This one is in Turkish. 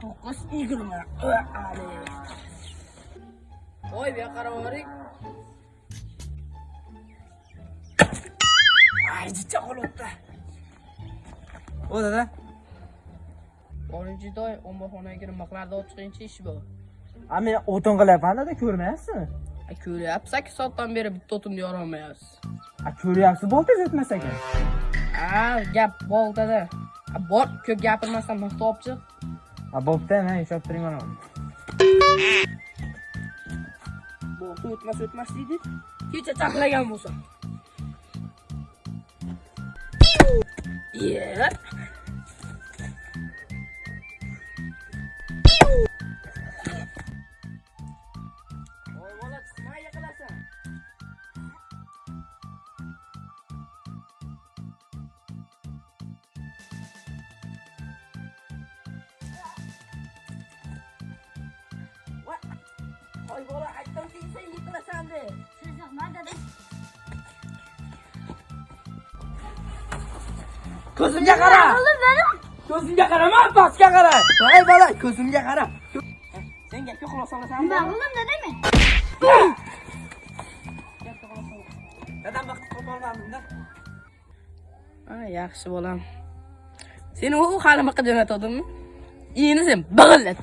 19, 20. Voy bu yoqqa qarab. Ay, jicha qolyapti. O dada. 10-oy omborxonaga kirib maqlarda o'tishgancha ish bor. A men o'tin qilyapman dada, ko'rmayapsizmi? Ko'ryapsiz, 8 soatdan beri bitta o'tinni yora olmayapsiz. Ko'ryapsiz, boltangiz o'tmas ekan. Gap boltada. Bor, ko'p gapirmasdan maqta olib chiq. Bo'pti, men ishab turaman uni. Bolta o'tmas deydi. Kecha chaqlagan bo'lsa. Yeah. Oy bola, chiqmay yiqilasan. Oy bola, aytdimki sen yiqilasan deb. Sizlar madada. Ko'zimga qara. Ko'zimga qarama, pastga qara. Voy bola, ko'zimga qara. Sen gapga quloq solasanmi? Nima bo'lim dadami? Dadam vaqt qolmadim-da. Yaxshi bolam. Seni u hali miqqa jo'natadimmi? Iyini sen bag'illat.